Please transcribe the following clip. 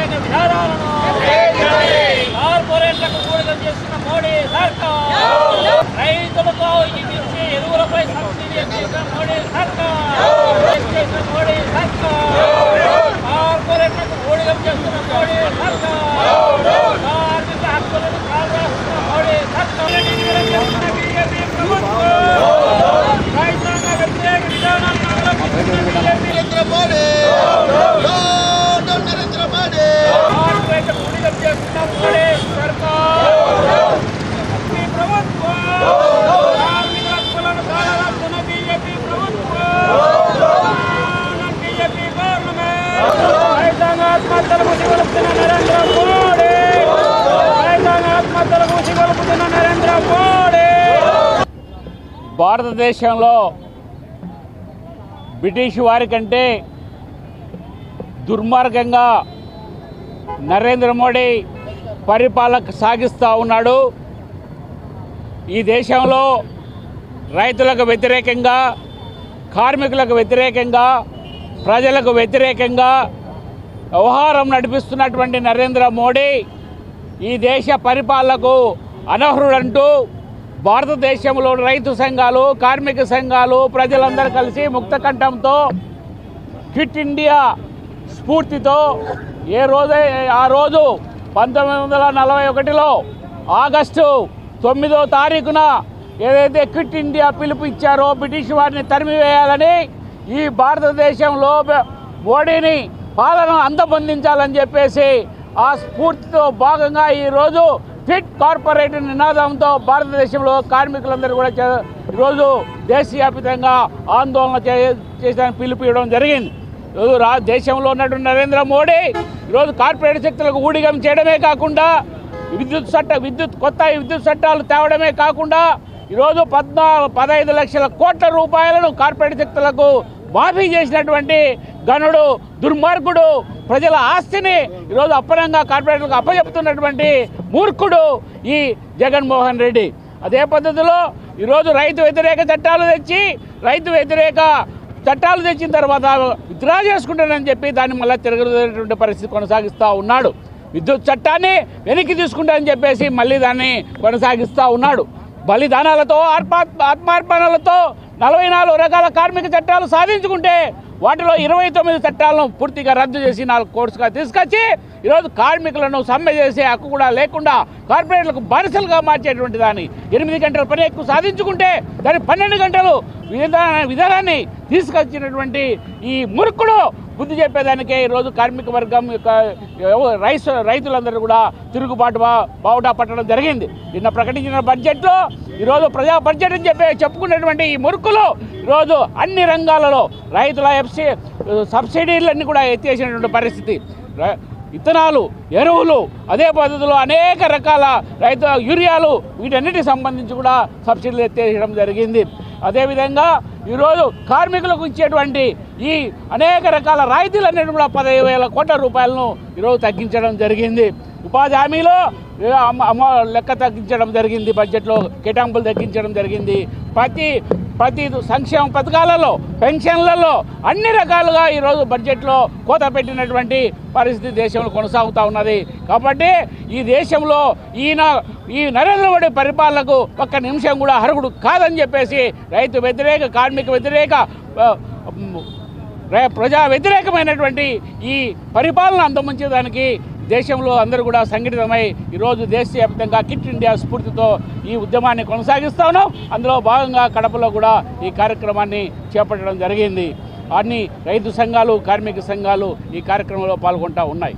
వ్యతిరేక విధానాలను కార్పొరేట్లకు కూడికం చేస్తున్న మోడీ సర్కార్, రైతులకు ఇచ్చే ఎరువులపై సబ్సిడీ చేసిన మోడీ సర్కార్, చేసిన మోడీ సర్కార్, కార్పొరేట్లకు కూడికం చేస్తున్న మోడీ సర్కార్, కార్మిక హక్కులను కాపాడుతున్న మోడీ సర్కార్, బీజేపీ ప్రభుత్వం రైతాంగ వ్యతిరేక విధానాలను అవలంబిస్తున్న నరేంద్ర మోడీ కూడికం చేస్తున్న మోడీ సర్కార్, ప్రభుత్వం కార్మిక హక్కులను కాపాడుతున్న బీజేపీ ప్రభుత్వం, బీజేపీ గవర్నమెంట్ రైతాంగ ఆత్మహత్యలకు సిగొలుపుతున్న నరేంద్ర మోడీ, రైతాంగ ఆత్మహత్యలకు సిగొలుపుతున్న నరేంద్ర మోడీ. భారతదేశంలో బ్రిటిష్ వారి కంటే దుర్మార్గంగా నరేంద్ర మోడీ పరిపాలన సాగిస్తూ ఉన్నాడు. ఈ దేశంలో రైతులకు వ్యతిరేకంగా, కార్మికులకు వ్యతిరేకంగా, ప్రజలకు వ్యతిరేకంగా వ్యవహారం నడిపిస్తున్నటువంటి నరేంద్ర మోడీ ఈ దేశ పరిపాలనకు అనర్హుడంటూ భారతదేశంలో రైతు సంఘాలు, కార్మిక సంఘాలు, ప్రజలందరూ కలిసి ముక్తకంఠంతో క్విట్ ఇండియా స్ఫూర్తితో ఆ రోజు 1941లో ఆగస్టు 9వ తారీఖున ఏదైతే క్విట్ ఇండియా పిలుపు ఇచ్చారో, బ్రిటిష్ వారిని తరిమివేయాలని, ఈ భారతదేశంలో మోడీని పాలన అంతమొందించాలని చెప్పేసి ఆ స్ఫూర్తితో భాగంగా ఈరోజు ఫిట్ కార్పొరేట్ నినాదంతో భారతదేశంలో కార్మికులందరూ కూడా ఈరోజు దేశవ్యాప్తంగా ఆందోళన చేసిన పిలుపు ఇవ్వడం జరిగింది. ఈరోజు దేశంలో ఉన్నటువంటి నరేంద్ర మోడీ ఈరోజు కార్పొరేట్ శక్తులకు ఊడిగం చేయడమే కాకుండా కొత్త విద్యుత్ చట్టాలు తేవడమే కాకుండా ఈరోజు 15 లక్షల కోట్ల రూపాయలను కార్పొరేట్ శక్తులకు మాఫీ చేసినటువంటి గనుడు, దుర్మార్గుడు, ప్రజల ఆస్తిని ఈరోజు అప్పనంగా కార్పొరేట్లకు అప్పచెప్తున్నటువంటి మూర్ఖుడు ఈ జగన్మోహన్ రెడ్డి. అదే పద్ధతిలో ఈరోజు రైతు వ్యతిరేక చట్టాలు తెచ్చిన తర్వాత విత్డ్రా చేసుకుంటానని చెప్పి దాన్ని మళ్ళీ తిరగలేటువంటి పరిస్థితి కొనసాగిస్తూ ఉన్నాడు. విద్యుత్ చట్టాన్ని వెనక్కి తీసుకుంటానని చెప్పేసి మళ్ళీ దాన్ని కొనసాగిస్తూ ఉన్నాడు. బలిదానాలతో, ఆత్మార్పణలతో 44 రకాల కార్మిక చట్టాలు సాధించుకుంటే వాటిలో 29 చట్టాలను పూర్తిగా రద్దు చేసి 4 కోర్సుగా తీసుకొచ్చి ఈరోజు కార్మికులను సమ్మె చేసే హక్కు కూడా లేకుండా కార్పొరేట్లకు బానిసలుగా మార్చేటువంటి దాన్ని 8 గంటల పని ఎక్కువ సాధించుకుంటే దాన్ని 12 గంటలు విధానాన్ని తీసుకొచ్చినటువంటి ఈ మూర్ఖుడు బుద్ధి చెప్పేదానికే ఈరోజు కార్మిక వర్గం యొక్క రైతులందరూ కూడా తిరుగుబాటు బావుటా పట్టడం జరిగింది. నిన్న ప్రకటించిన బడ్జెట్లో ఈరోజు ప్రజా బడ్జెట్ అని చెప్పుకున్నటువంటి ఈ మూర్ఖులు ఈరోజు అన్ని రంగాలలో రైతుల సబ్సిడీలన్నీ కూడా ఎత్తేసినటువంటి పరిస్థితి. విత్తనాలు, ఎరువులు, అదే పద్ధతిలో అనేక రకాల యూరియాలు వీటన్నిటికి సంబంధించి కూడా సబ్సిడీలు ఎత్తేయడం జరిగింది. అదేవిధంగా ఈరోజు కార్మికులకు ఇచ్చేటువంటి ఈ అనేక రకాల రాయితీలన్నిటి కూడా 15,000 కోట్ల రూపాయలను ఈరోజు తగ్గించడం జరిగింది. ఉపాధి హామీలో లెక్క తగ్గించడం జరిగింది, బడ్జెట్లో కేటాయింపులు తగ్గించడం జరిగింది. ప్రతి సంక్షేమ పథకాలలో, పెన్షన్లలో అన్ని రకాలుగా ఈరోజు బడ్జెట్లో కోత పెట్టినటువంటి పరిస్థితి దేశంలో కొనసాగుతూ ఉన్నది. కాబట్టి ఈ దేశంలో ఈ నరేంద్ర మోడీ పరిపాలనకు ఒక్క నిమిషం కూడా అర్హుడు కాదని చెప్పేసి రైతు వ్యతిరేక, కార్మిక వ్యతిరేక, ప్రజా వ్యతిరేకమైనటువంటి ఈ పరిపాలన అంతమొంచేదానికి దేశంలో అందరూ కూడా సంఘటితమై ఈరోజు దేశవ్యాప్తంగా క్విట్ ఇండియా స్ఫూర్తితో ఈ ఉద్యమాన్ని కొనసాగిస్తూ ఉన్నాం. అందులో భాగంగా కడపలో కూడా ఈ కార్యక్రమాన్ని చేపట్టడం జరిగింది. అన్ని రైతు సంఘాలు, కార్మిక సంఘాలు ఈ కార్యక్రమంలో పాల్గొంటూ ఉన్నాయి.